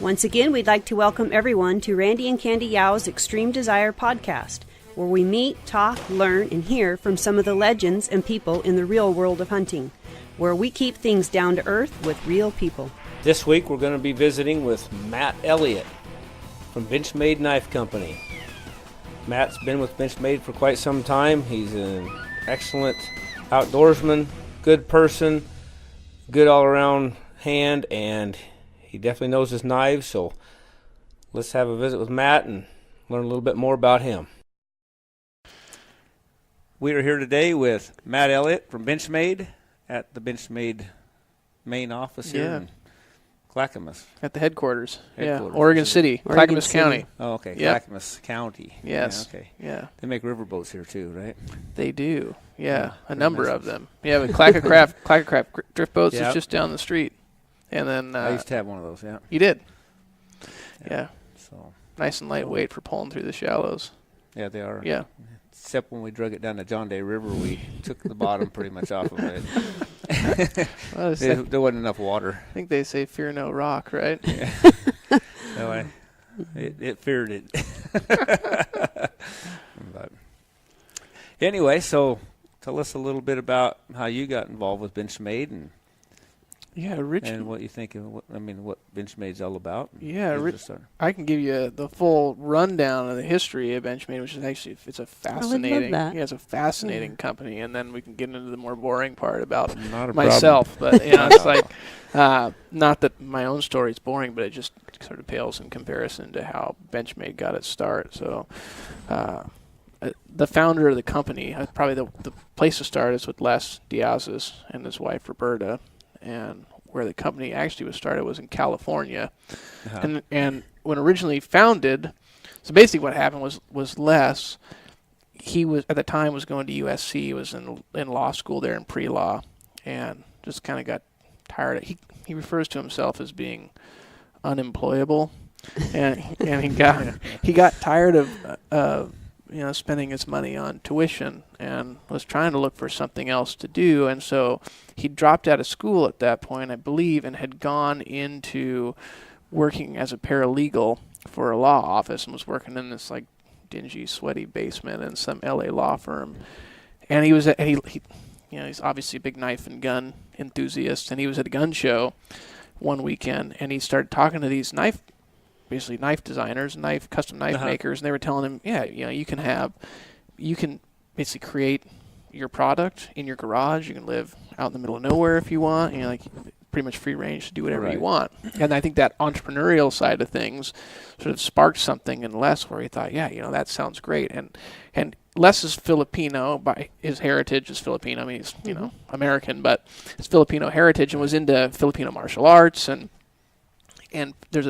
Once again, we'd like to welcome everyone to Randy and Candy Yao's Extreme Desire podcast, where we meet, talk, learn, and hear from some of the legends and people in the real world of hunting, where we keep things down to earth with real people. This week we're going to be visiting with Matt Elliot from Benchmade Knife Company. Matt's been with Benchmade for quite some time. He's an excellent outdoorsman, good person, good all-around hand, and he definitely knows his knives. So let's have a visit with Matt and learn a little bit more about him. We are here today with Matt Elliot from Benchmade at the Benchmade main office here in Clackamas. At the headquarters. Yeah, Oregon City, Clackamas County. Oh, okay, yep. Clackamas County. Yes. Yeah, okay. Yeah. They make riverboats here too, right? They do. Yeah, a number of them. Yeah, but Clackamas drift boats is just down the street. And then I used to have one of those, yeah. You did? Yeah. So nice and lightweight for pulling through the shallows. Yeah, they are. Yeah. Except when we drug it down the John Day River, we took the bottom pretty much off of it. Well, there wasn't enough water. I think they say fear no rock, right? Yeah. No, it feared it. But anyway, so tell us a little bit about how you got involved with Benchmade and what you think of what Benchmade's all about. Yeah, I can give you the full rundown of the history of Benchmade, which is actually it's a fascinating. It's a fascinating company, and then we can get into the more boring part about myself. But it's like not that my own story is boring, but it just sort of pales in comparison to how Benchmade got its start. So. The founder of the company, probably the place to start is with Les Diaz's and his wife Roberta, and where the company actually was started was in California. Uh-huh. And when originally founded, so basically what happened was Les, he was at the time was going to USC, he was in law school there in pre-law, and just kind of got tired. He refers to himself as being unemployable, and he got tired of spending his money on tuition and was trying to look for something else to do. And so he dropped out of school at that point, I believe, and had gone into working as a paralegal for a law office and was working in this like dingy, sweaty basement in some LA law firm. And he's obviously a big knife and gun enthusiast, and he was at a gun show one weekend, and he started talking to these knife designers, custom knife makers, and they were telling him, you can basically create your product in your garage. You can live out in the middle of nowhere if you want. Pretty much free range to do whatever you want. And I think that entrepreneurial side of things sort of sparked something in Les where he thought, that sounds great. And Les is Filipino, by his heritage is Filipino. I mean, he's American, but his Filipino heritage, and was into Filipino martial arts, and there's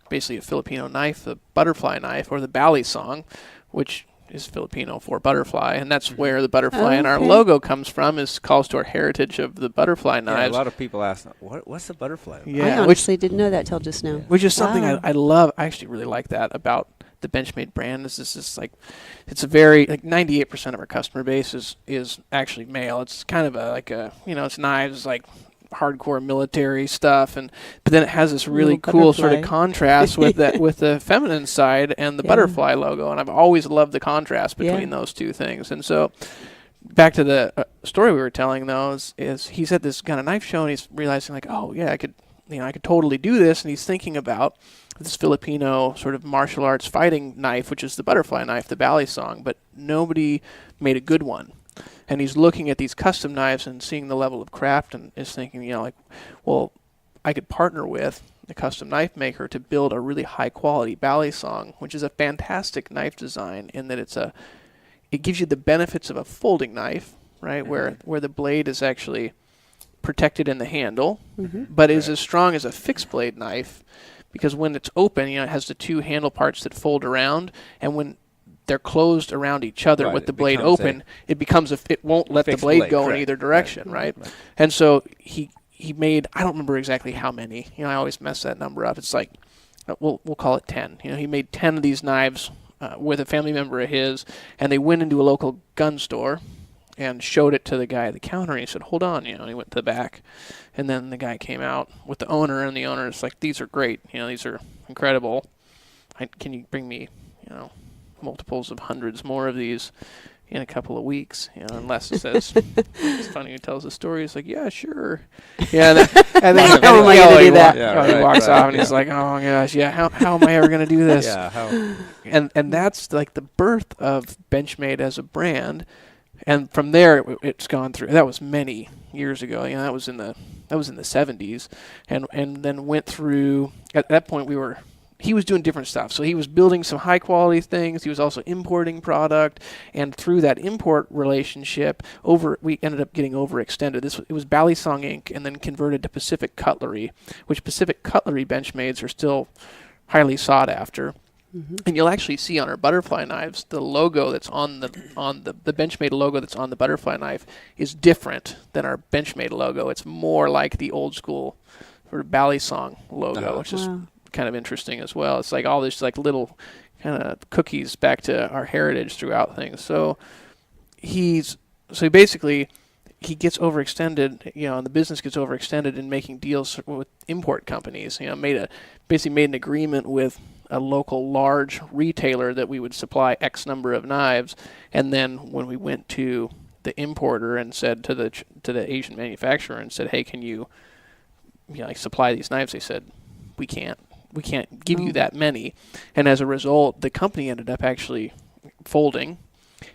basically a Filipino knife, the butterfly knife, or the bally song, which is Filipino for butterfly, and that's where the butterfly in our logo comes from, calls to our heritage of the butterfly knives. Yeah, a lot of people ask, what's the butterfly? Yeah, I honestly didn't know that till just now. Which is something I love. I actually really like that about the Benchmade brand. It's a very, 98% of our customer base is actually male. It's kind of it's knives, it's like hardcore military stuff, but then it has this really cool sort of contrast with the feminine side and the butterfly logo, and I've always loved the contrast between those two things. And so back to the story we were telling though is he's at this kind of knife show, and he's realizing I could totally do this, and he's thinking about this Filipino sort of martial arts fighting knife, which is the butterfly knife, the bally song, but nobody made a good one. And he's looking at these custom knives and seeing the level of craft, and is thinking, I could partner with the custom knife maker to build a really high quality bally song, which is a fantastic knife design in that it gives you the benefits of a folding knife, right? Mm-hmm. Where the blade is actually protected in the handle, but is as strong as a fixed blade knife, because when it's open, it has the two handle parts that fold around, and when they're closed around each other with the blade open, it won't let the blade go in either direction, right? And so he made, I don't remember exactly how many, I always mess that number up. It's like, we'll call it 10. He made 10 of these knives with a family member of his, and they went into a local gun store and showed it to the guy at the counter, and he said, hold on, and he went to the back, and then the guy came out with the owner, and the owner is like, these are great, these are incredible. Can you bring me, multiples of hundreds more of these in a couple of weeks? And Les says, it's funny, he tells the story. He's like, yeah, sure. Yeah, and then how am I going to do that? He walks off and he's like, oh gosh, yeah, how am I ever going to do this? Yeah, how? And that's like the birth of Benchmade as a brand. And from there, it's gone through. That was many years ago. That was in the 70s, and then went through. At that point, he was doing different stuff. So he was building some high quality things. He was also importing product, and through that import relationship, we ended up getting overextended. It was Balisong Inc. and then converted to Pacific Cutlery, which Pacific Cutlery Benchmades are still highly sought after. Mm-hmm. And you'll actually see on our butterfly knives, the logo that's on the Benchmade logo that's on the butterfly knife is different than our Benchmade logo. It's more like the old school sort of Balisong logo, which is kind of interesting as well. It's like all this like little kind of cookies back to our heritage throughout things. So he basically gets overextended, and the business gets overextended in making deals with import companies. Basically made an agreement with a local large retailer that we would supply X number of knives, and then when we went to the importer and said to the Asian manufacturer and said, hey, can you supply these knives? They said, we can't give you that many. And as a result, the company ended up actually folding,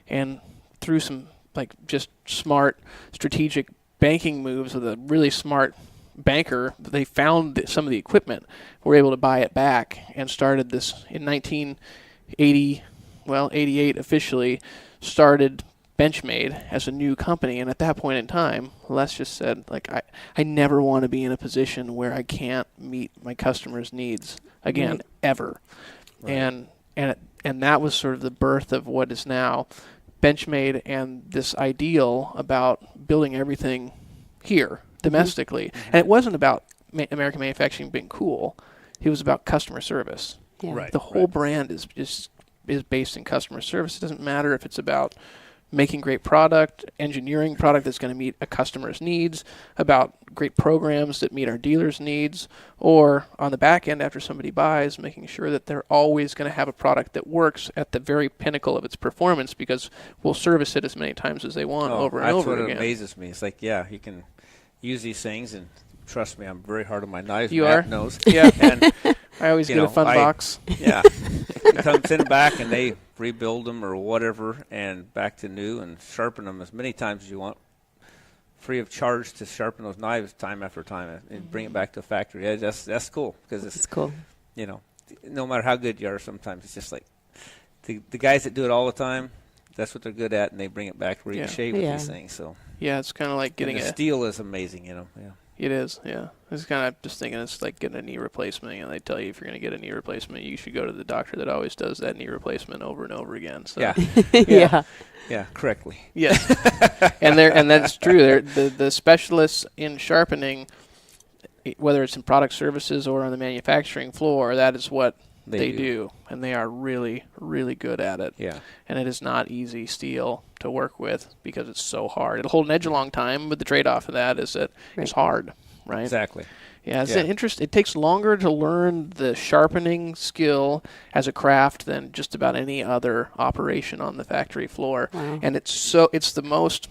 and through some just smart strategic banking moves with a really smart banker, they found some of the equipment, were able to buy it back, and started this in 1988 officially, started Benchmade as a new company. And at that point in time, Les just said, I never want to be in a position where I can't meet my customers' needs again, ever. Right. And that was sort of the birth of what is now Benchmade, and this ideal about building everything here domestically. Mm-hmm. And it wasn't about American manufacturing being cool. It was about customer service. Yeah. Right. The whole brand is based in customer service. It doesn't matter if it's about making great product, engineering product that's going to meet a customer's needs, about great programs that meet our dealers' needs, or on the back end after somebody buys, making sure that they're always going to have a product that works at the very pinnacle of its performance, because we'll service it as many times as they want over and over again. That's what amazes me. It's like, you can use these things, and trust me, I'm very hard on my knives. You Matt are? knows. Yeah. And I always get a fun box. Yeah. Come send them back, and they rebuild them or whatever, and back to new, and sharpen them as many times as you want, free of charge, to sharpen those knives time after time and bring it back to the factory. Yeah, that's cool, because it's cool. No matter how good you are, sometimes it's just like the guys that do it all the time, that's what they're good at, and they bring it back to shape with these things. So it's kind of like getting the steel is amazing, Yeah. It is, yeah. It's kind of just thinking it's like getting a knee replacement. They tell you if you're going to get a knee replacement, you should go to the doctor that always does that knee replacement over and over again. So, yeah, correctly. Yes, and that's true. The specialists in sharpening, whether it's in product services or on the manufacturing floor, that is what they do, and they are really, really good at it. Yeah, and it is not easy steel to work with because it's so hard. It'll hold an edge a long time, but the trade-off of that is that it's hard, right? Exactly. Yeah, it takes longer to learn the sharpening skill as a craft than just about any other operation on the factory floor. Wow. And it's the most,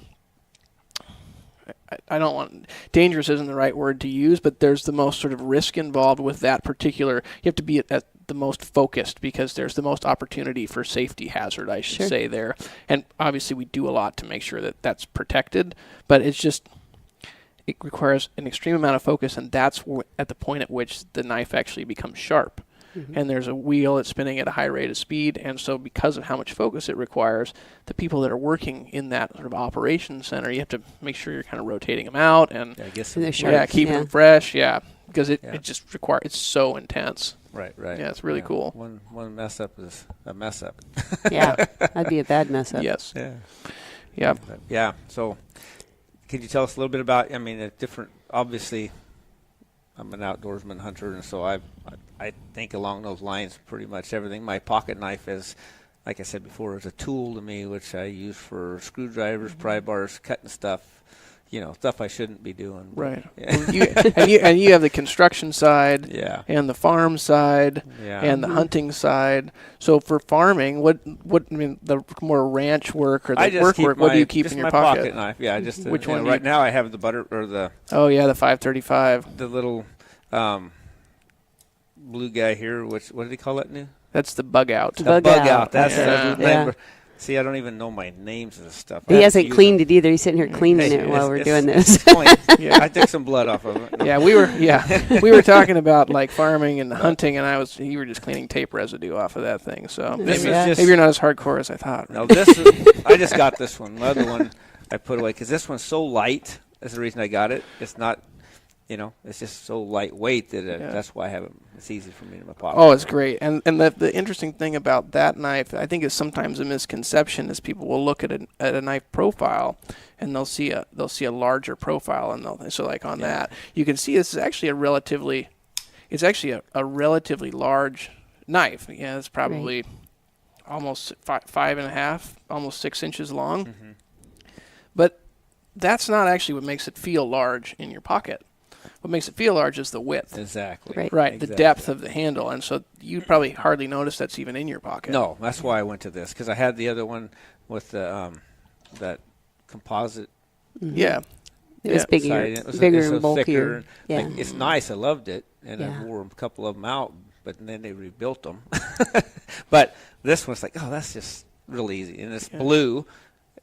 dangerous isn't the right word to use, but there's the most sort of risk involved with that particular. You have to be at the most focused, because there's the most opportunity for safety hazard, I should say there. And obviously we do a lot to make sure that that's protected, but it requires an extreme amount of focus, and that's at the point at which the knife actually becomes sharp. Mm-hmm. And there's a wheel that's spinning at a high rate of speed, and so because of how much focus it requires, the people that are working in that sort of operation center, you have to make sure you're kind of rotating them out and keeping them fresh, because it just requires, it's so intense. Right. Yeah, it's really cool. One mess up is a mess up. Yeah, that'd be a bad mess up. Yes. Yeah. Yeah. So, could you tell us a little bit about? Obviously, I'm an outdoorsman hunter, and so I think along those lines pretty much everything. My pocket knife is, like I said before, is a tool to me, which I use for screwdrivers, pry bars, cutting stuff. stuff I shouldn't be doing. Right. Yeah. You have the construction side, Yeah. and the farm side, Yeah. and the hunting side. So for farming, the more ranch work or the work, what do you keep in your pocket knife. Yeah, just which one? Right now I have the butter or the. Oh yeah, the 535. The little blue guy here. What did he call that new? That's the bug out. Bug out. That's the name. Yeah. See, I don't even know my names of this stuff. He hasn't cleaned it either. He's sitting here cleaning it while we're doing this. Yeah, I took some blood off of it. No. Yeah, we were talking about like farming and hunting, and you were just cleaning tape residue off of that thing. So maybe you're not as hardcore as I thought. No, I just got this one. The other one I put away because this one's so light. That's the reason I got it. It's not. It's just so lightweight that that's why I have it. It's easy for me in my pocket. Oh, it's great. And the interesting thing about that knife, I think, is sometimes a misconception is people will look at a knife profile, and they'll see a larger profile, and that you can see this is actually a relatively large knife. Yeah, it's probably almost 5.5, almost 6 inches long. Mm-hmm. But that's not actually what makes it feel large in your pocket. What makes it feel large is the width. Exactly. Right. Exactly. The depth of the handle. And so you probably hardly notice that's even in your pocket. No, that's why I went to this, because I had the other one with the that composite. Mm-hmm. Yeah. It was bigger, and bulkier. Thicker. Yeah. It's nice. I loved it. And Yeah. I wore a couple of them out, but then they rebuilt them. But this one's like, that's just real easy. And it's blue.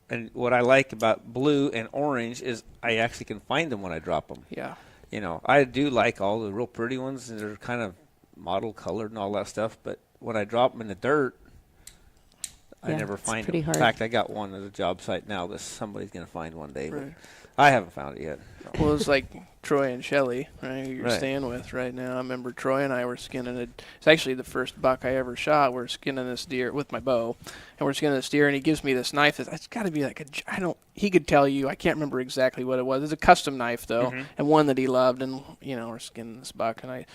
And what I like about blue and orange is I actually can find them when I drop them. Yeah. I do like all the real pretty ones, and they're kind of model colored and all that stuff. But when I drop them in the dirt, I never find them. In fact, I got one at a job site now that somebody's going to find one day, but I haven't found it yet. Well, it's like Troy and Shelley, right, who you're staying with right now. I remember Troy and I were skinning it. It's actually the first buck I ever shot. We're skinning this deer with my bow, and we're skinning this deer, and he gives me this knife. It's got to be like he could tell you. I can't remember exactly what it was. It's a custom knife, though, and one that he loved, and, we're skinning this buck, and I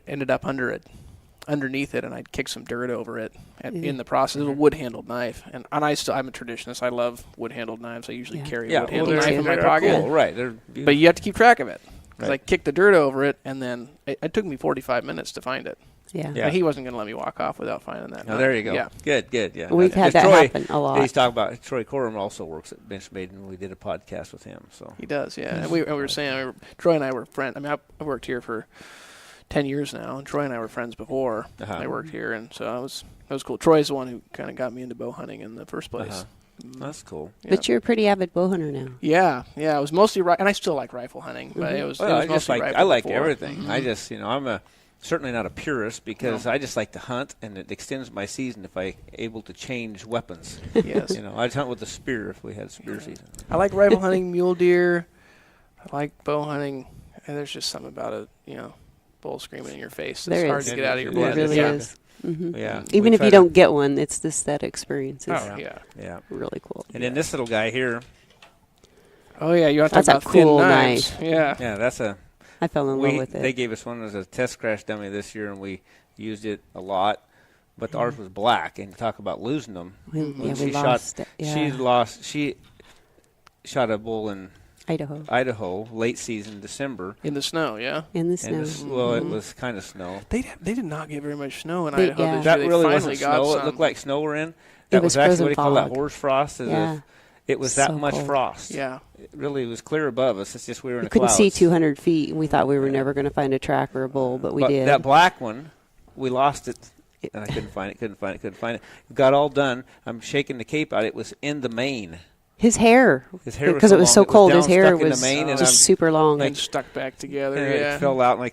ended up underneath it, and I'd kick some dirt over it in the process. It was a wood-handled knife, and I'm a traditionalist. I love wood-handled knives. I usually carry a wood-handled knife in my pocket. Cool. Right, but you have to keep track of it. Because I kicked the dirt over it, and then it took me 45 minutes to find it. Yeah. And he wasn't going to let me walk off without finding that. Oh, there you go. Yeah. Good. Yeah. We've had that happen a lot. He's talking about Troy Corum also works at Benchmade, and we did a podcast with him. So he does, yeah. And we were saying Troy and I were friends. I mean, I worked here for 10 years now, and Troy and I were friends before I worked here, and so that was cool. Troy's the one who kind of got me into bow hunting in the first place. That's cool. Yeah. But you're a pretty avid bow hunter now. Yeah. It was mostly and I still like rifle hunting, but it was mostly rifle. I like before. everything. I just, I'm certainly not a purist because I just like to hunt, and it extends my season if I'm able to change weapons. Yes. I'd hunt with a spear if we had spear season. I like rifle hunting, mule deer. I like bow hunting, and there's just something about it, bull screaming in your face. It's hard to get out of your blood. It really is. Mm-hmm. Yeah. Even if you don't get one, it's that experience. Yeah. Really cool. And then this little guy here. Oh yeah, you want to talk about cool thin knives. knife. Yeah. Yeah, I fell in love with it. They gave us one as a test crash dummy this year, and we used it a lot. But ours was black, and talk about losing them. We lost it. Yeah. She shot a bull in Idaho, late season, December. In the snow, yeah. In the snow. It was kind of snow. They did not get very much snow in Idaho this year. That really wasn't snow. Some. It looked like snow were in. That was actually what they call that horse frost. It was that much frost. Yeah. It really was clear above us. It's just we were in the couldn't clouds. see 200 feet, and we thought we were never going to find a track or a bull, but we did. That black one, we lost it. And I couldn't find it. Got all done. I'm shaking the cape out. It was in the mane. His hair, because it was so cold, his hair was just super long. And stuck back together, It fell out. Well,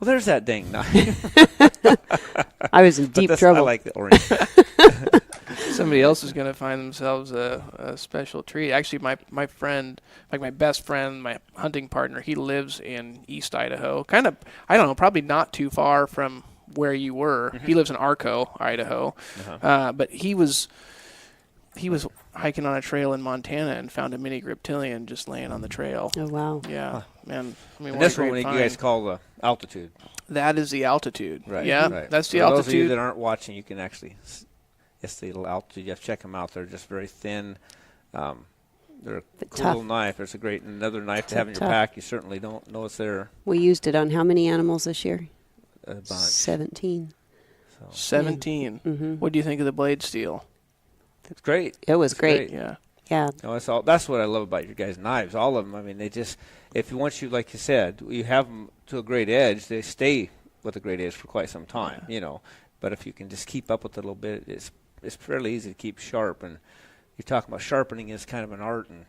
there's that dang knife. I was in deep trouble. I like the orange. Somebody else is going to find themselves a special treat. Actually, my friend, my best friend, my hunting partner, he lives in East Idaho. Kind of, I don't know, probably not too far from where you were. Mm-hmm. He lives in Arco, Idaho. But he was hiking on a trail in Montana and found a mini griptilian just laying on the trail. Oh, wow. Yeah, man. And this one, you guys call the altitude. That is the altitude. Right. Yeah, right. That's the For altitude. those of you that aren't watching, you can actually, it's the altitude. You have to check them out. They're just very thin, they're a cool little knife. It's another knife to have in your pack. You certainly don't know it's there. We used it on how many animals this year? A bunch. 17. 17. Mm-hmm. What do you think of the blade steel? It's great. It was great. Yeah. Yeah. No, that's what I love about your guys' knives. All of them. I mean, they just, once you, like you said, you have them to a great edge, they stay with a great edge for quite some time, But if you can just keep up with it a little bit, it's fairly easy to keep sharp. And you're talking about sharpening is kind of an art, and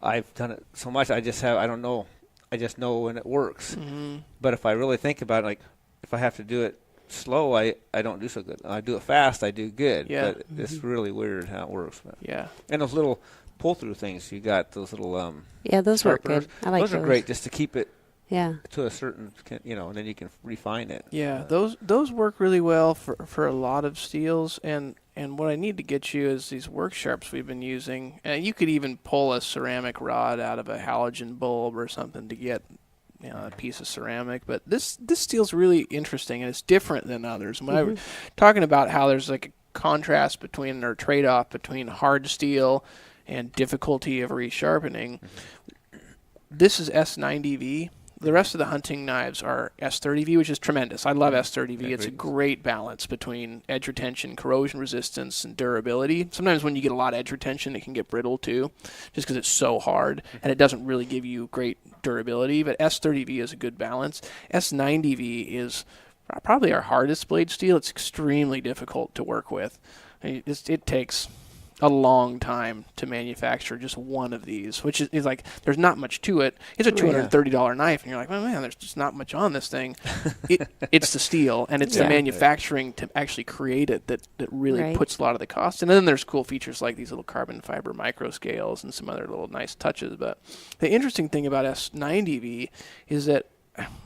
I've done it so much. I just know when it works. Mm-hmm. But if I really think about it, like if I have to do it slow, I don't do so good. I do it fast, I do good. Yeah. But it's really weird how it works. But yeah. And those little pull-through things, you got those little those work good. I like those. Those are great just to keep it to a certain, and then you can refine it. Yeah, those work really well for a lot of steels. And what I need to get you is these work sharps we've been using. You could even pull a ceramic rod out of a halogen bulb or something to get a piece of ceramic. But this steel's really interesting, and it's different than others. When I was talking about how there's like a contrast between, or trade-off between hard steel and difficulty of resharpening, this is S90V. The rest of the hunting knives are S30V, which is tremendous. I love S30V. It's a great balance between edge retention, corrosion resistance, and durability. Sometimes when you get a lot of edge retention, it can get brittle too, just because it's so hard, and it doesn't really give you great durability. But S30V is a good balance. S90V is probably our hardest blade steel. It's extremely difficult to work with. It takes a long time to manufacture just one of these, which is like, there's not much to it. It's a $230 knife, and you're like, oh man, there's just not much on this thing. It's the steel, and it's the manufacturing to actually create it that really puts a lot of the cost. And then there's cool features like these little carbon fiber micro scales and some other little nice touches. But the interesting thing about S90V is that,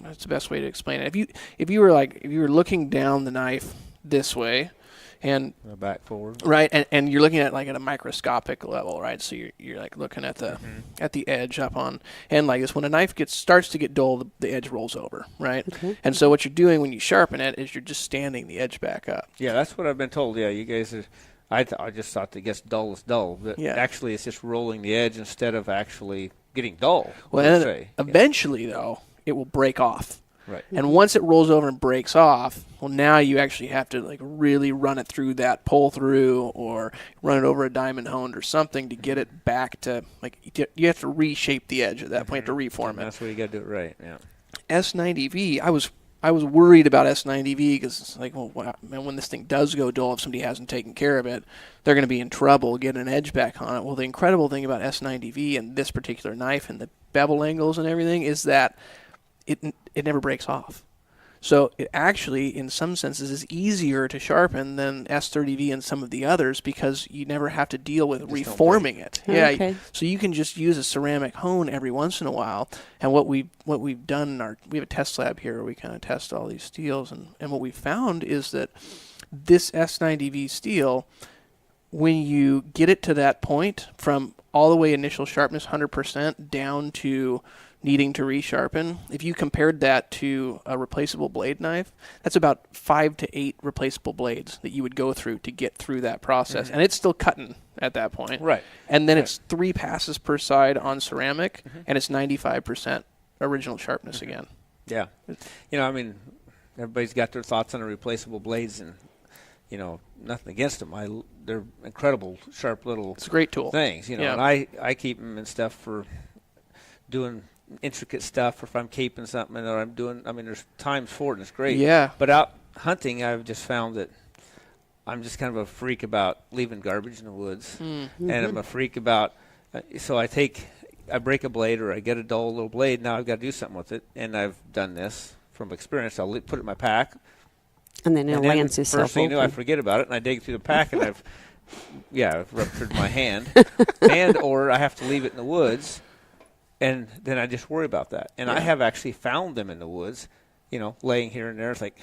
that's the best way to explain it. If you were looking down the knife this way, and back forward, right, and you're looking at like at a microscopic level, right? So you're like looking at the edge up on, and like this, when a knife starts to get dull, the edge rolls over, right? And so what you're doing when you sharpen it is you're just standing the edge back up. Yeah, that's what I've been told. Yeah, you guys are. I just thought that gets dull is dull, but actually it's just rolling the edge instead of actually getting dull. Well, eventually though, it will break off. Right. And once it rolls over and breaks off, well, now you actually have to like really run it through that pull through, or run it over a diamond honed or something to get it back to, like, you have to reshape the edge at that point to reform it. That's where you got to do it right. Yeah. S90V, I was worried about S90V because it's like, well, man, when this thing does go dull, if somebody hasn't taken care of it, they're going to be in trouble getting an edge back on it. Well, the incredible thing about S90V and this particular knife and the bevel angles and everything is that it never breaks off. So it actually, in some senses, is easier to sharpen than S30V and some of the others, because you never have to deal with reforming it. So you can just use a ceramic hone every once in a while. And what we've done we have a test lab here where we kind of test all these steels, and what we found is that this S90V steel, when you get it to that point, from all the way initial sharpness 100% down to needing to resharpen, if you compared that to a replaceable blade knife, that's about 5 to 8 replaceable blades that you would go through to get through that process. And it's still cutting at that point. Right. And then it's 3 passes per side on ceramic, and it's 95% original sharpness again. Yeah. I mean, everybody's got their thoughts on the replaceable blades, and, nothing against them. They're incredible, sharp little it's a great tool. Things, and I keep them and stuff for doing intricate stuff, or if I'm caping something, or I'm doing, there's times for it, and it's great. Yeah. But out hunting, I've just found that I'm just kind of a freak about leaving garbage in the woods. And I'm a freak about, so I break a blade, or I get a dull little blade, now I've got to do something with it, and I've done this from experience. I'll put it in my pack. And then it lands itself. First thing you know, I forget about it, and I dig through the pack, and I've ruptured my hand. Or I have to leave it in the woods. And then I just worry about that. And I have actually found them in the woods, laying here and there. It's like,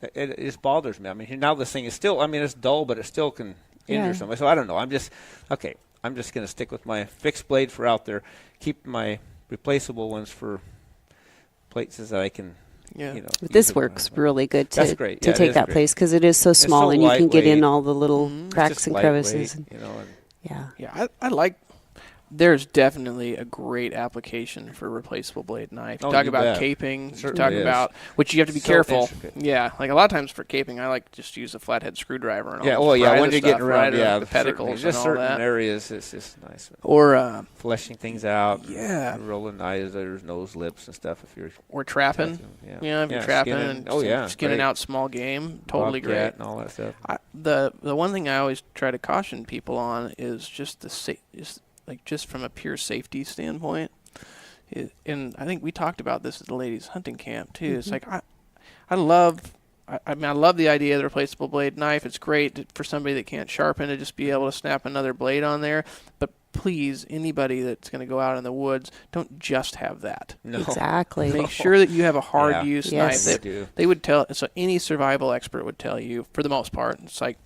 it just bothers me. Now this thing is still, it's dull, but it still can injure somebody. So I don't know. I'm just going to stick with my fixed blade for out there, keep my replaceable ones for places that I can, But this works really good to take that place, because it is so small, so and you can get in all the little cracks and crevices. There's definitely a great application for a replaceable blade knife. You talk about caping. You talk about, which you have to be careful. Intricate. Yeah, like a lot of times for caping, I like just use a flathead screwdriver. And when you're getting around, the pedicles just and certain all that. areas, it's just nice. Or fleshing things out. Yeah. Rolling knives, there's nose, lips, and stuff. If you're or trapping. If you're trapping and skinning out small game, totally great. And all that stuff. The one thing I always try to caution people on is just just from a pure safety standpoint, and I think we talked about this at the ladies' hunting camp too. Mm-hmm. It's like I love the idea of the replaceable blade knife. It's great for somebody that can't sharpen to just be able to snap another blade on there. But please, anybody that's going to go out in the woods, don't just have that. No. Exactly. Make sure that you have a hard use yes. knife. They would tell. So any survival expert would tell you, for the most part, it's like,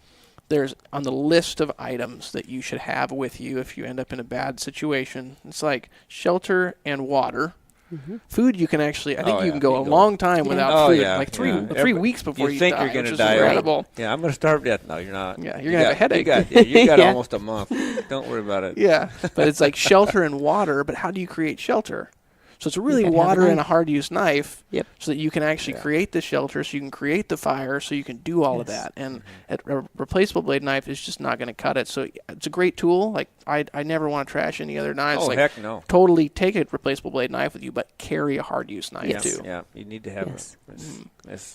there's on the list of items that you should have with you if you end up in a bad situation. It's like shelter and water. Mm-hmm. Food, you can actually, I think you can go a long time without food. Like 3 weeks before you think die, you're going to die. Incredible. Yeah, I'm going to starve to death. No, you're not. Yeah, you're going to have a headache. You got almost a month. Don't worry about it. Yeah, but it's like shelter and water, but how do you create shelter? So it's really water and a hard-use knife so that you can actually create the shelter, so you can create the fire, so you can do all of that. And a replaceable blade knife is just not going to cut it. So it's a great tool. Like, I never want to trash any other knives. Oh, heck no. Totally take a replaceable blade knife with you, but carry a hard-use knife too. Yeah, you need to have it.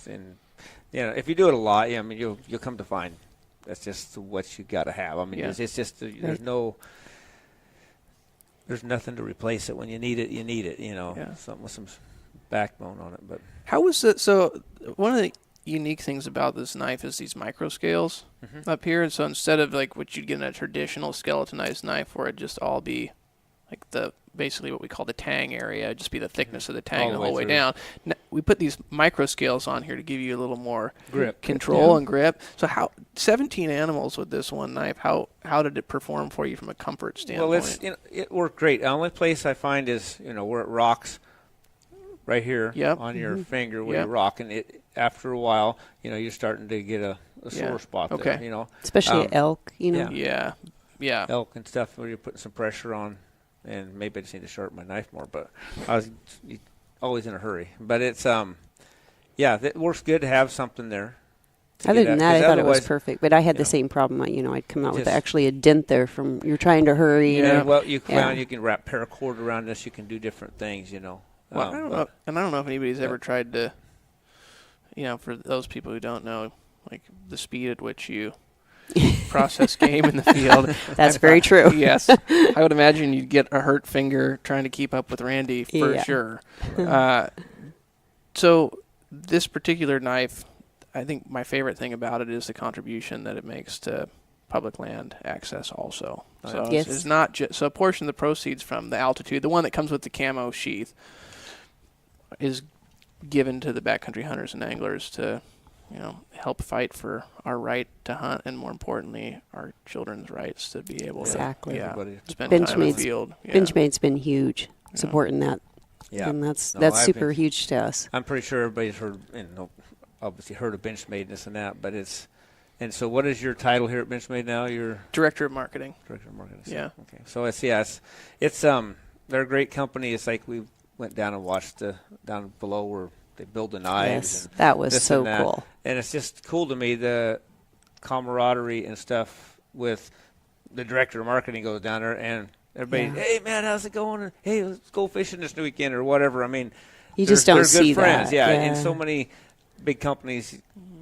And if you do it a lot, you'll come to find that's just what you got to have. I mean, it's just there's nothing to replace it. When you need it, you need it. Something with some backbone on it. But how was it? So one of the unique things about this knife is these micro scales up here. And so instead of like what you'd get in a traditional skeletonized knife, where it just all be like basically what we call the tang area, just be the thickness of the tang the whole way down. Now, we put these micro scales on here to give you a little more control and grip. So 17 animals with this one knife, how did it perform for you from a comfort standpoint? Well, it worked great. The only place I find is where it rocks right here on your finger where you rock, and it after a while, you're starting to get a sore spot there. Especially elk, Yeah. Elk and stuff where you're putting some pressure on. And maybe I just need to sharpen my knife more, but I was always in a hurry. But it's, it works good to have something there. Other than that, I thought it was perfect. But I had the same problem. I'd come out with actually a dent there from you're trying to hurry. Yeah, well, you can wrap paracord around this. You can do different things, Well, I don't know. And I don't know if anybody's ever tried to, for those people who don't know, like the speed at which you process game in the field. That's very true. Yes. I would imagine you'd get a hurt finger trying to keep up with Randy for sure. So this particular knife, I think my favorite thing about it is the contribution that it makes to public land access also. So it's not just, so a portion of the proceeds from the Altitude, the one that comes with the camo sheath, is given to the backcountry hunters and anglers to help fight for our right to hunt, and more importantly, our children's rights to be able to spend time in the field. Benchmade's been huge supporting that. Yeah. And that's super huge to us. I'm pretty sure everybody's heard, obviously heard of Benchmade, this and that, but and so what is your title here at Benchmade now? You're Director of Marketing. Director of Marketing. Yeah. Okay. So it's they're a great company. It's like we went down and watched down below where they build the knives. Yes, that was so cool. And it's just cool to me, the camaraderie and stuff with the director of marketing goes down there and everybody, hey, man, how's it going? And, hey, let's go fishing this weekend or whatever. I mean, you just don't see good friends. that. Yeah, in so many big companies,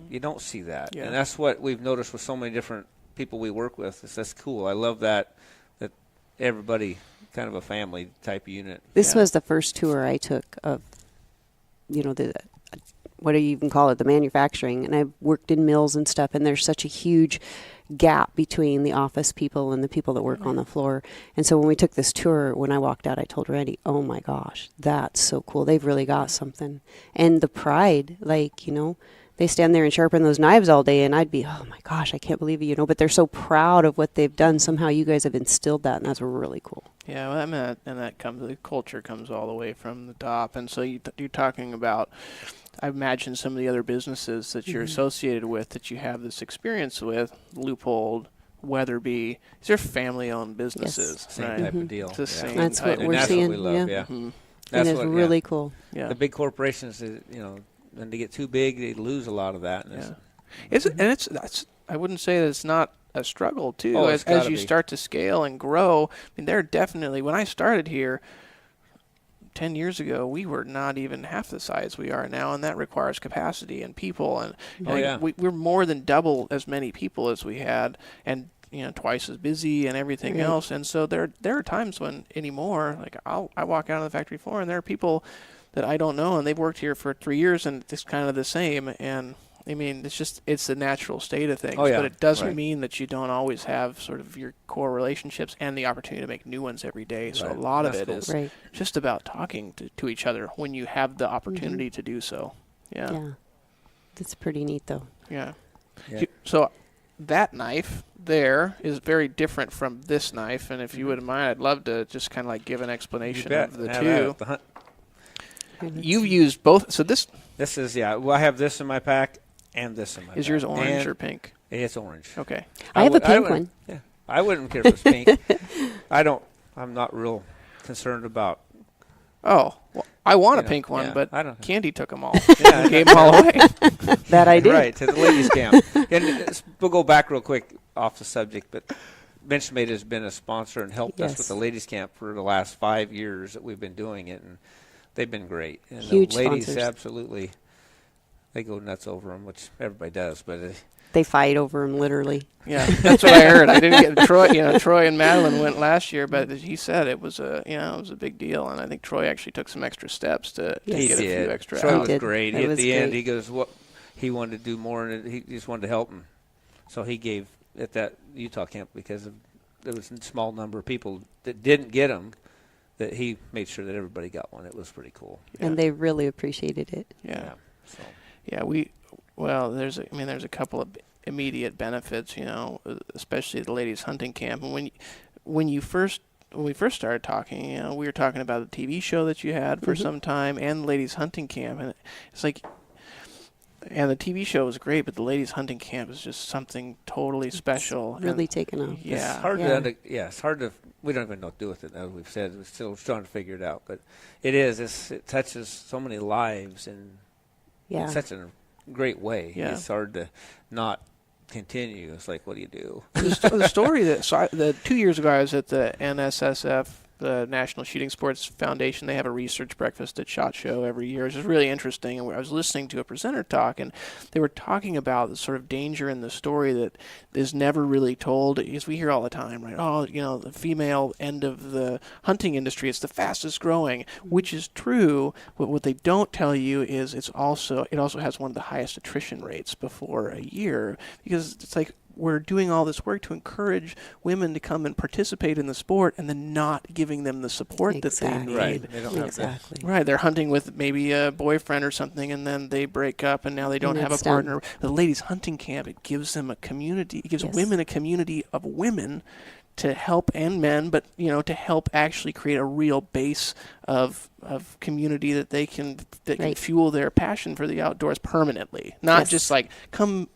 you don't see that. Yeah. And that's what we've noticed with so many different people we work with. That's cool. I love that everybody kind of a family type unit. This was the first tour I took of what do you even call it, the manufacturing, and I've worked in mills and stuff, and there's such a huge gap between the office people and the people that work on the floor. And so when we took this tour, when I walked out, I told Randy, oh my gosh, that's so cool. They've really got something. And the pride, they stand there and sharpen those knives all day, and I'd be, oh my gosh, I can't believe it, but they're so proud of what they've done. Somehow you guys have instilled that, and that's really cool. Yeah, well, the culture comes all the way from the top. And so you're talking about, I imagine some of the other businesses that you're associated with that you have this experience with, Loopold, Weatherby. These are family-owned businesses. Same right? type of deal. It's the same That's what type. we're and that's seeing. what we love, yeah. Mm-hmm. That's and it's what, really cool. Yeah. The big corporations, when they get too big, they lose a lot of that. And That's I wouldn't say that it's not a struggle too. Oh, as you start to scale and grow, I mean, they're definitely, when I started here 10 years ago, we were not even half the size we are now, and that requires capacity and people. And we're more than double as many people as we had, and twice as busy and everything else. And so there are times when anymore, like I walk out on the factory floor, and there are people that I don't know, and they've worked here for 3 years, and it's kind of the same. And I mean, it's the natural state of things, but it doesn't mean that you don't always have sort of your core relationships and the opportunity to make new ones every day. So a lot of it is just about talking to each other when you have the opportunity to do so. Yeah. That's pretty neat, though. Yeah. So that knife there is very different from this knife, and if you wouldn't mind, I'd love to just kind of like give an explanation of the two. You've used both. So this is, well, I have this in my pack. And this in my Is yours orange or pink? It's orange. Okay. I have a pink one. Yeah. I wouldn't care if it's pink. I'm not real concerned about. Oh, well, I want a pink one, but Candy took them all. Gave them all away. That I did. Right, to the ladies' camp. And we'll go back real quick off the subject, but Benchmade has been a sponsor and helped us with the ladies' camp for the last 5 years that we've been doing it, and they've been great. And huge the ladies sponsors. Absolutely. They go nuts over them, which everybody does, but they fight over them literally. Yeah, that's what I heard. I didn't get Troy. Troy and Madeline went last year, but he said it was a big deal, and I think Troy actually took some extra steps to get a few extra. Troy out. was great. At the end, he goes, "What he wanted to do more, and he just wanted to help him." So he gave at that Utah camp because there was a small number of people that didn't get them. That he made sure that everybody got one. It was pretty cool, and they really appreciated it. Yeah. So. Yeah, there's a couple of immediate benefits, especially the ladies hunting camp. And when we first started talking, we were talking about the TV show that you had for some time and the ladies hunting camp, and it's like, and the TV show was great, but the ladies hunting camp is just something totally special. It's really taken off. Yeah, it's hard to. We don't even know what to do with it, as we've said. We're still trying to figure it out, but it touches so many lives and. Yeah. In such a great way. Yeah. It's hard to not continue. It's like, what do you do? The story that 2 years ago I was at the NSSF, the National Shooting Sports Foundation. They have a research breakfast at SHOT Show every year. It's just really interesting. And I was listening to a presenter talk, and they were talking about the sort of danger in the story that is never really told. Because we hear all the time, right? Oh, the female end of the hunting industry, it's the fastest growing, which is true. But what they don't tell you is it also has one of the highest attrition rates before a year, because it's like, we're doing all this work to encourage women to come and participate in the sport, and then not giving them the support that they need. Right. They don't have that. Right. They're hunting with maybe a boyfriend or something, and then they break up, and now they don't have a partner. The ladies' hunting camp, it gives them a community. It gives women a community of women to help, and men, but to help actually create a real base of community that can fuel their passion for the outdoors permanently. Not just like, come.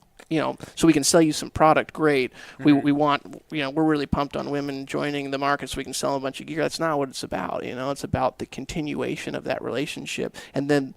So we can sell you some product, great. We want, we're really pumped on women joining the market so we can sell a bunch of gear. That's not what it's about. It's about the continuation of that relationship. And then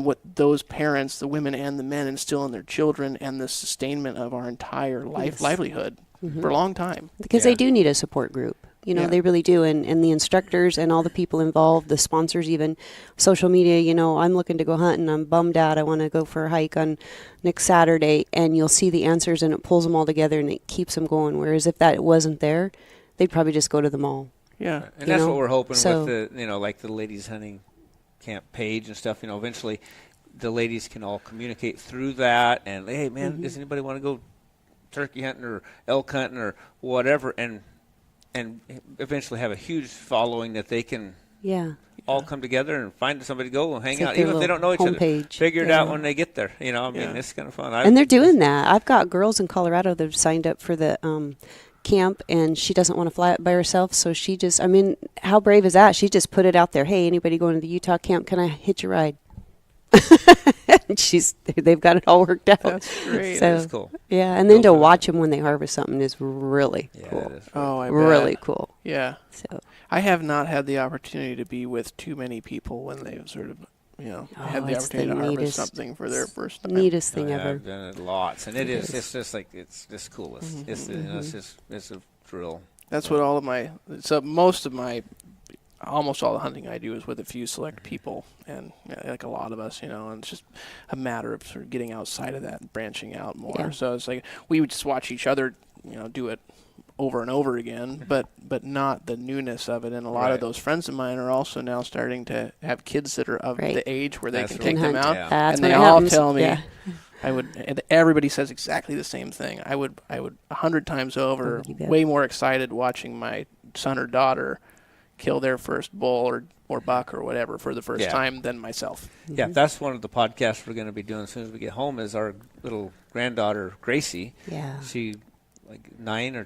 what those parents, the women and the men, instill in their children, and the sustainment of our entire livelihood for a long time. Because they do need a support group. They really do. And the instructors and all the people involved, the sponsors, even social media, I'm looking to go hunting. I'm bummed out. I want to go for a hike on next Saturday. And you'll see the answers, and it pulls them all together, and it keeps them going. Whereas if that wasn't there, they'd probably just go to the mall. Yeah. And that's what we're hoping with the, like the ladies hunting camp page and stuff. Eventually the ladies can all communicate through that. And, hey, man, does anybody want to go turkey hunting or elk hunting or whatever? And eventually have a huge following that they can all come together and find somebody to go and hang out, even if they don't know each other. Figure it out when they get there. It's kind of fun. And they're doing that. I've got girls in Colorado that have signed up for the camp, and she doesn't want to fly it by herself, so she just, how brave is that? She just put it out there. Hey, anybody going to the Utah camp, can I hitch a ride? They've got it all worked out. That's great. So, That's cool. Yeah, and then to watch them when they harvest something is really cool. I bet. Really cool. Yeah. So I have not had the opportunity to be with too many people when they've sort of, had the opportunity to harvest something for their first time. Neatest thing ever. I've done it lots, and it's just like it's just cool. It's it's a thrill. That's what almost all the hunting I do is with a few select people, and like a lot of us, and it's just a matter of sort of getting outside of that and branching out more. Yeah. So it's like we would just watch each other, do it over and over again, but not the newness of it. And a lot of those friends of mine are also now starting to have kids that are of the age where they can take them out, and they all tell me. Yeah. And everybody says exactly the same thing. I would 100 times over, way more excited watching my son or daughter kill their first bull or buck or whatever for the first time than myself. Yeah, that's one of the podcasts we're going to be doing as soon as we get home. Is our little granddaughter Gracie. Yeah, she like 9 or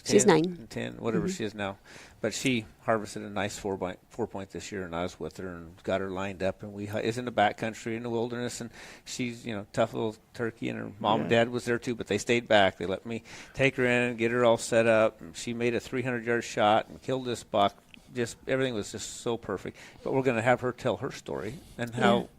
10, she's 9, 10, whatever she is now. But she harvested a nice 4-point this year, and I was with her and got her lined up. And is in the backcountry in the wilderness, and she's tough little turkey. And her mom and dad was there too, but they stayed back. They let me take her in and get her all set up. And she made a 300-yard shot and killed this buck. Just everything was just so perfect. But we're going to have her tell her story and how.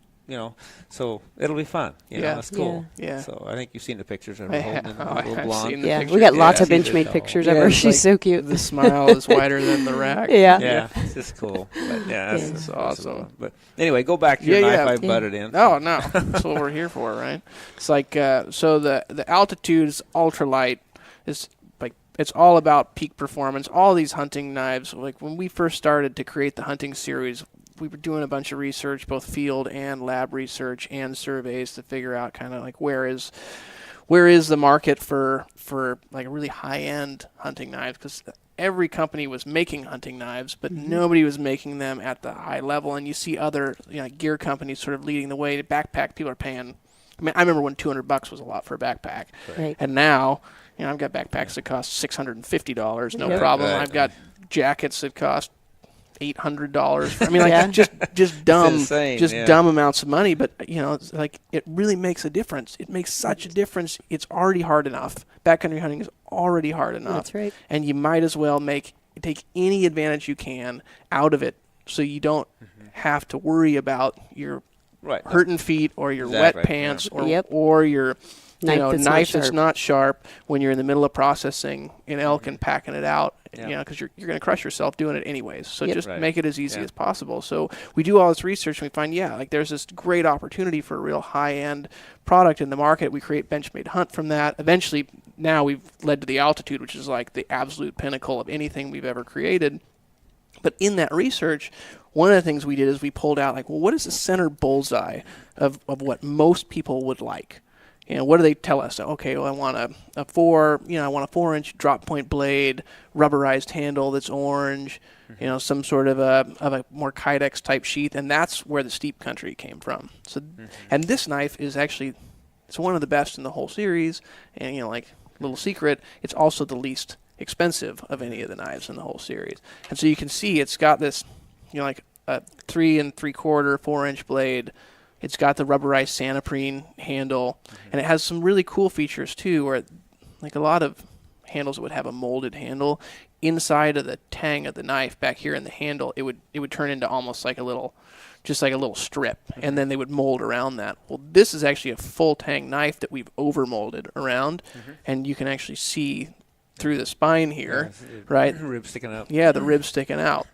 So it'll be fun. It's cool. Yeah. So I think you've seen the pictures of her holding the little blonde. We got lots of Benchmade pictures of her. She's so cute. The smile is wider than the rack. Yeah, it's just cool. But that's awesome. But anyway, go back to your knife I butted in. Oh, no. That's what we're here for, right? It's like, so the Altitude's ultralight is like, it's all about peak performance. All these hunting knives, like when we first started to create the hunting series, we were doing a bunch of research, both field and lab research and surveys to figure out kind of like where is the market for like a really high-end hunting knives, because every company was making hunting knives, but nobody was making them at the high level. And you see other gear companies sort of leading the way. Backpack people are paying. I mean, I remember when $200 was a lot for a backpack, and now I've got backpacks that cost $650, no problem. I've got jackets that cost $800. I mean, like just dumb amounts of money, but it's like it really makes a difference. It makes such a difference. It's already hard enough. Backcountry hunting is already hard enough. That's right. And you might as well take any advantage you can out of it, so you don't have to worry about your hurting feet or your wet pants or your knife that's not sharp when you're in the middle of processing an elk and packing it out. Because you're going to crush yourself doing it anyways. So just make it as easy as possible. So we do all this research and we find, like there's this great opportunity for a real high-end product in the market. We create Benchmade Hunt from that. Eventually, now we've led to the Altitude, which is like the absolute pinnacle of anything we've ever created. But in that research, one of the things we did is we pulled out like, well, what is the center bullseye of what most people would like? What do they tell us? Okay, well, I want a 4-inch drop point blade, rubberized handle that's orange, some sort of a more Kydex type sheath, and that's where the steep country came from. So, and this knife is actually, it's one of the best in the whole series, and like little secret, it's also the least expensive of any of the knives in the whole series. And so you can see it's got this, like a 3 3/4 4-inch blade. It's got the rubberized Sanaprine handle, and it has some really cool features too, where like a lot of handles would have a molded handle. Inside of the tang of the knife back here in the handle, it would turn into almost like a little strip, and then they would mold around that. Well, this is actually a full tang knife that we've over molded around, and you can actually see through the spine here, right? The rib sticking out. Yeah, the rib sticking out.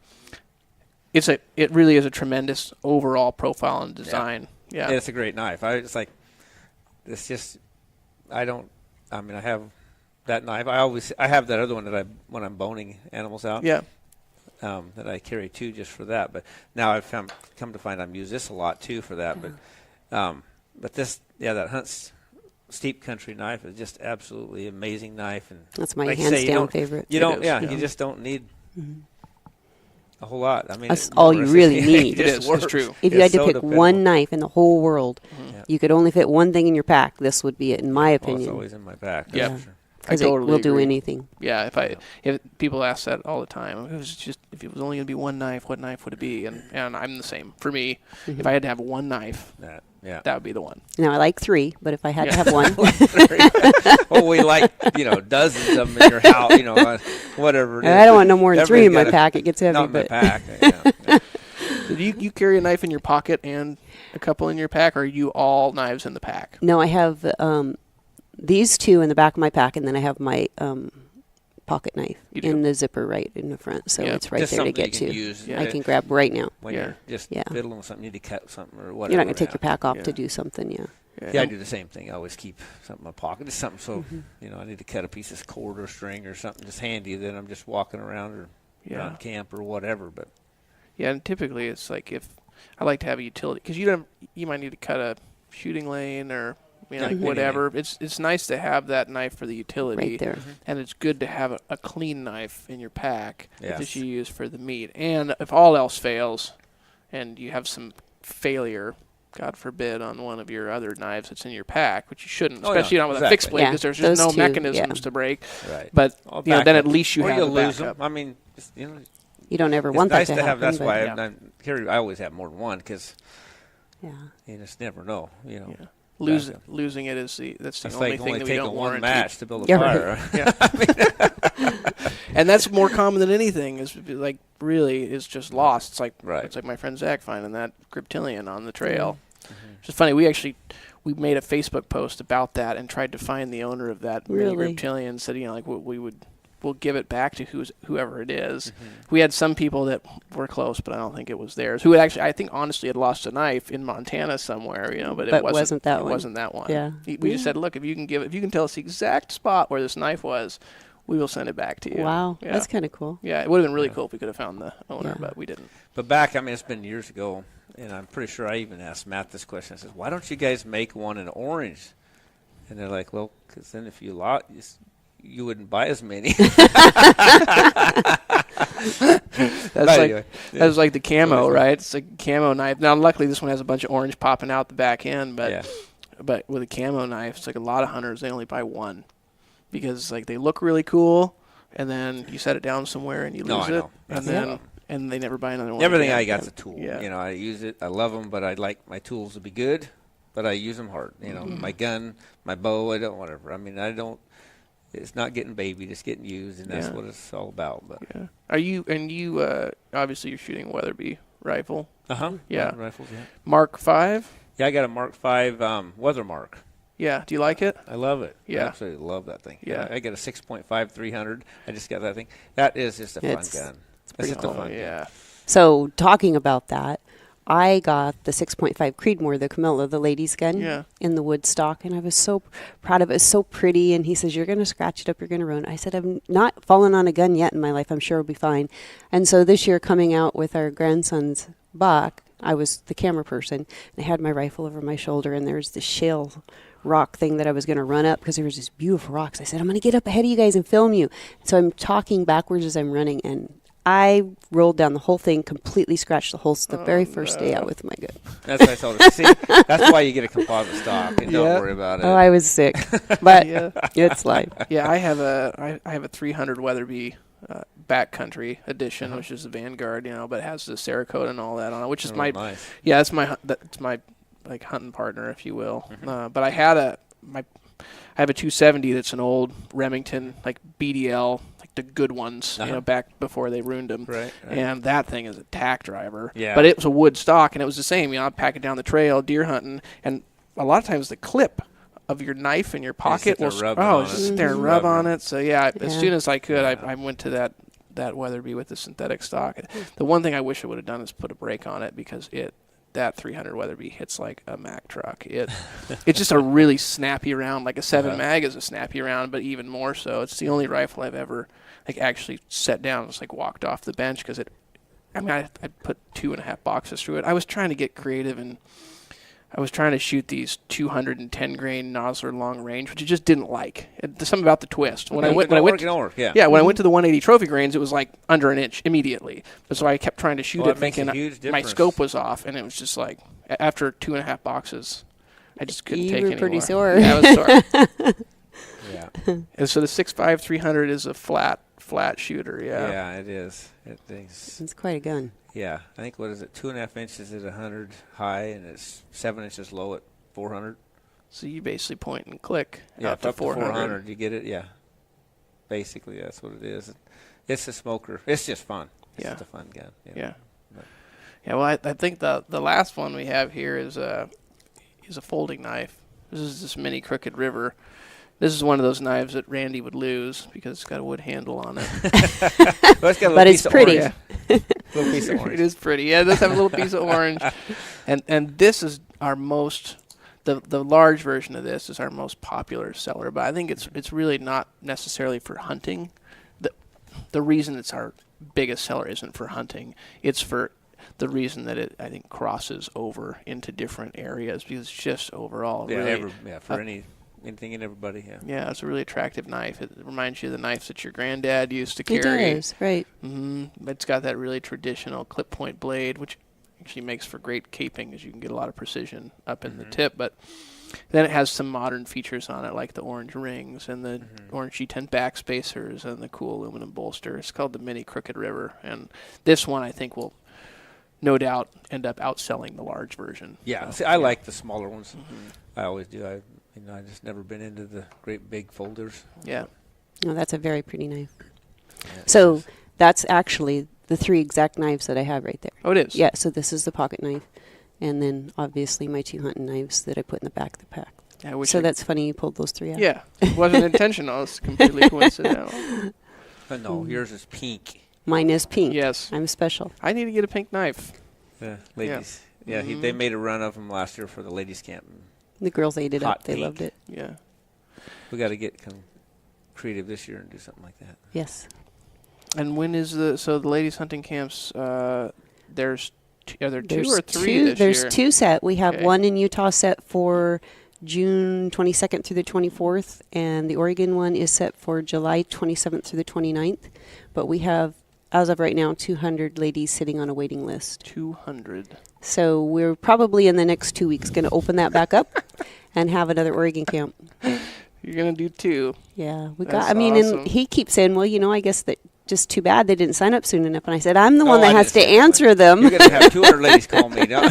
It really is a tremendous overall profile and design. Yeah. It's a great knife. I have that knife. I have that other one when I'm boning animals out. Yeah. That I carry too, just for that. But now I've come to find I use this a lot too for that. But this, that Hunt's steep country knife is just absolutely amazing knife. And that's my hands down favorite. You just don't need a whole lot. I mean, that's all you really need. It's true. If you had to pick one knife in the whole world, you could only fit one thing in your pack, this would be it, in my opinion. It's always in my pack. Yeah. Because it will do anything. Yeah, if people ask that all the time, if it was only going to be one knife, what knife would it be? And I'm the same. For me, if I had to have one knife, that would be the one. Now, I like 3, but if I had to have one. Well, we like, dozens of them in your house, whatever it is. I don't want no more than 3 in my pack. It gets heavy. Not in my pack. Yeah. So do you carry a knife in your pocket and a couple in your pack, or are you all knives in the pack? No, I have these 2 in the back of my pack, and then I have my pocket knife in the zipper right in the front, so it's right just there to get to. I can grab right now. When you're just fiddling with something, you need to cut something or whatever. You're not going to take your pack off to do something, Yeah, I do the same thing. I always keep something in my pocket. Just something so, I need to cut a piece of cord or string or something just handy. Then I'm just walking around or on camp or whatever. But and typically it's like if I like to have a utility, because you might need to cut a shooting lane or whatever. It's nice to have that knife for the utility. Right there. And it's good to have a clean knife in your pack that you use for the meat. And if all else fails and you have some failure, God forbid, on one of your other knives that's in your pack, which you shouldn't, especially not with a fixed blade, because there's just no mechanisms to break. Right. But then at least you have a lose backup. them. I mean, you don't ever want that to happen. It's nice to have. That's why I always have more than one, because you just never know. Losing it that's the only thing that we don't warrant. One match to build a fire. And that's more common than anything. Is like really is just lost. It's like it's like my friend Zach finding that Griptilian on the trail. It's just funny. We made a Facebook post about that and tried to find the owner of that Griptilian. Said we'll give it back to whoever it is. We had some people that were close, but I don't think it was theirs. Who had actually, I think, honestly, had lost a knife in Montana somewhere, but it wasn't that one. It wasn't that one. Yeah. We just said, look, if you can tell us the exact spot where this knife was, we will send it back to you. Wow, that's kind of cool. Yeah, it would have been really cool if we could have found the owner, but we didn't. But back, it's been years ago, and I'm pretty sure I even asked Matt this question. I said, why don't you guys make one in orange? And they're like, well, because then if you you wouldn't buy as many. That's like the camo, right? It's a camo knife. Now, luckily, this one has a bunch of orange popping out the back end, but with a camo knife, it's like a lot of hunters, they only buy one because they look really cool, and then you set it down somewhere and you lose it, and they never buy another one. Everything I got's a tool. I use it. I love them, but I like my tools to be good, but I use them hard. My gun, my bow, I don't. It's not getting babied; it's getting used, and that's what it's all about. But are you? And you obviously you're shooting a Weatherby rifle. Yeah. Rifles. Yeah. Mark 5. Yeah, I got a Mark 5 Weather Mark. Yeah. Do you like it? I love it. Yeah. I absolutely love that thing. Yeah. I got a 6.5 300. I just got that thing. That is just a fun gun. It's just a fun gun. So talking about that, I got the 6.5 Creedmoor, the Camilla, the ladies' gun, in the wood stock, and I was so proud of it. It's so pretty, and he says, you're going to scratch it up, you're going to ruin it. I said, I've not fallen on a gun yet in my life. I'm sure it'll be fine. And so this year, coming out with our grandson's buck, I was the camera person, and I had my rifle over my shoulder, and there's this shale rock thing that I was going to run up because there was these beautiful rocks. I said, I'm going to get up ahead of you guys and film you. So I'm talking backwards as I'm running, and I rolled down the whole thing, completely scratched the holes the very first day out with my gun. That's what I told her. See, that's why you get a composite stock and don't worry about it. Oh, I was sick, but it's life. Yeah, I have a 300 Weatherby backcountry edition, which is the Vanguard, but it has the Cerakote and all that on it, which is nice. That's my like hunting partner, if you will. But I have a 270 that's an old Remington BDL. The good ones, back before they ruined them. Right. And that thing is a tack driver. Yeah. But it was a wood stock, and it was the same. I'd pack it down the trail, deer hunting, and a lot of times the clip of your knife in your pocket will just sit there and rub on it. So, as soon as I could, I went to that Weatherby with the synthetic stock. The one thing I wish I would have done is put a brake on it because that 300 Weatherby hits like a Mack truck. It's just a really snappy round. Like a 7 mag is a snappy round, but even more so. It's the only rifle I've ever actually set down. It's walked off the bench because I put 2.5 boxes through it. I was trying to get creative, and I was trying to shoot these 210 grain Nosler long range, which I just didn't like. There's something about the twist. When I went to the 180 trophy grains, it was under an inch immediately. But so I kept trying to shoot it, thinking my scope was off, and it was just after 2.5 boxes, I just couldn't take it anymore. You were pretty sore. Yeah, I was sore. Yeah. And so the 6.5 300 is a flat flat shooter. Yeah. Yeah, it is. It's quite a gun. Yeah, I think, what is it, 2.5 inches at 100 high, and it's 7 inches low at 400. So you basically point and click Yeah, up to 400. You get it, yeah. Basically, that's what it is. It's a smoker. It's just fun. It's just a fun gun. Yeah. Yeah, well, I think the last one we have here is a folding knife. This is this mini Crooked River. This is one of those knives that Randy would lose because it's got a wood handle on it. But it's pretty. Little piece of orange. It is pretty. Yeah, it does have a little piece of orange. And this is our most, the large version of this is our most popular seller. But I think it's really not necessarily for hunting. The reason it's our biggest seller isn't for hunting. It's for the reason that it, I think, crosses over into different areas because it's just overall anything and everybody. Yeah, it's a really attractive knife. It reminds you of the knives that your granddad used to carry. It does, right. Mm-hmm. It's got that really traditional clip point blade, which actually makes for great caping because you can get a lot of precision up in the tip. But then it has some modern features on it, like the orange rings and the orange G10 back spacers and the cool aluminum bolster. It's called the Mini Crooked River. And this one, I think, will no doubt end up outselling the large version. Yeah, see, I like the smaller ones. I always do. I just never been into the great big folders. Yeah. No, that's a very pretty knife. Yeah, So that's actually the 3 exact knives that I have right there. Oh, it is? Yeah, so this is the pocket knife. And then, obviously, my 2 hunting knives that I put in the back of the pack. So that's funny you pulled those 3 out. Yeah. It wasn't intentional. It's completely coincidental. No, yours is pink. Mine is pink. Yes. I'm special. I need to get a pink knife. Yeah, ladies. Yeah, they made a run of them last year for the ladies' camp. The girls ate it up. They pink. loved it. Yeah. We got to get creative this year and do something like that. Yes. And when is the ladies hunting camps? There's are there 2 or 3 this year? There's 2 set. We have one in Utah set for June 22nd through the 24th, and the Oregon one is set for July 27th through the 29th. But we have, as of right now, 200 ladies sitting on a waiting list. 200. So we're probably in the next 2 weeks going to open that back up and have another Oregon camp. You're going to do 2. Yeah. Awesome. And he keeps saying, well, I guess that just too bad they didn't sign up soon enough. And I said, I'm the one that has to answer them. You're going to have 200 ladies call me, no?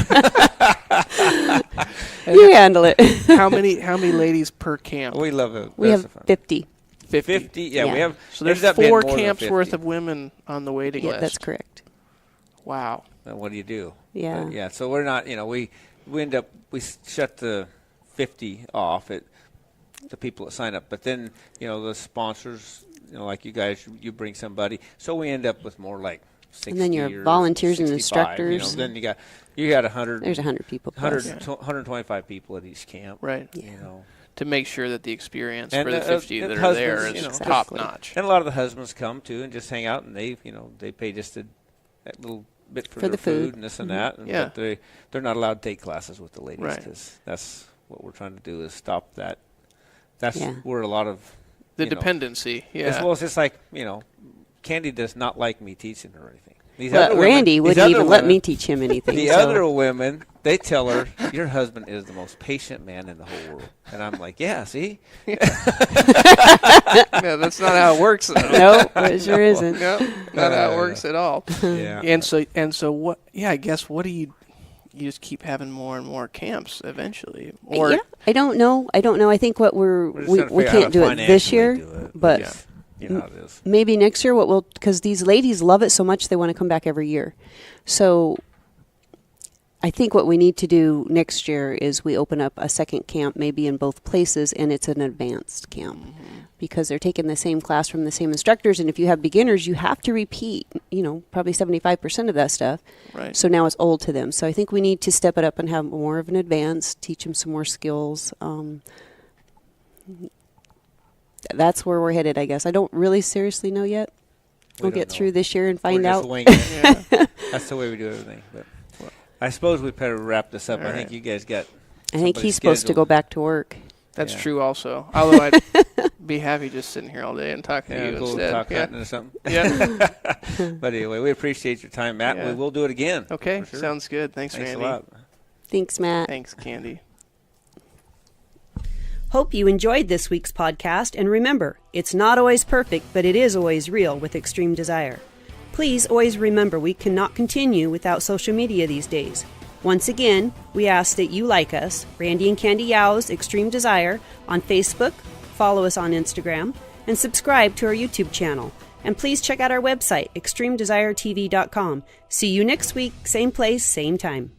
You handle it. How many ladies per camp? We love it. We have 50. 50? Yeah, we have. So there's 4 camps worth of women on the waiting list. Yeah, that's correct. Wow. And what do you do? Yeah. Yeah, so we're not, we end up, we shut the 50 off at the people that sign up. But then, the sponsors, like you guys, you bring somebody. So we end up with more like 60 and then your volunteers 65, and instructors. Then you got 100. There's 100 people. 125 people at each camp. Right. Yeah. To make sure that the experience and for the 50 that are there is top notch. And a lot of the husbands come too and just hang out, and they pay just a little bit for their food and this and that. And but they're not allowed to take classes with the ladies because that's what we're trying to do is stop that. That's where a lot of the dependency. As well as it's like Candy does not like me teaching her anything. But Randy wouldn't even let me teach him anything. The other women, they tell her, your husband is the most patient man in the whole world. And I'm like, yeah, see? Yeah, that's not how it works. No, it sure isn't. No, not how it works at all. Yeah. And so what? Yeah, I guess what do you just keep having more and more camps eventually? Or I don't know. I think what we can't do it this year, but. Maybe next year because these ladies love it so much they want to come back every year. So I think what we need to do next year is we open up a second camp maybe in both places, and it's an advanced camp because they're taking the same class from the same instructors, and if you have beginners you have to repeat probably 75% of that stuff. Right. So now it's old to them. So I think we need to step it up and have more of an advanced, teach them some more skills. That's where we're headed, I guess. I don't really seriously know yet. We'll get through this year and find out. That's the way we do everything. But I suppose we better wrap this up. I think you guys got. I think he's supposed to go back to work. That's true also. Although I'd be happy just sitting here all day and talking to you instead. Talk hunting or something. Yeah. But anyway, we appreciate your time, Matt. We will do it again. Okay, sounds good. Thanks, Randy. A lot. Thanks, Matt. Thanks, Candy. Hope you enjoyed this week's podcast, and remember, it's not always perfect, but it is always real with Extreme Desire. Please always remember we cannot continue without social media these days. Once again, we ask that you like us, Randy and Candy Yao's Extreme Desire, on Facebook, follow us on Instagram, and subscribe to our YouTube channel. And please check out our website, extremedesiretv.com. See you next week, same place, same time.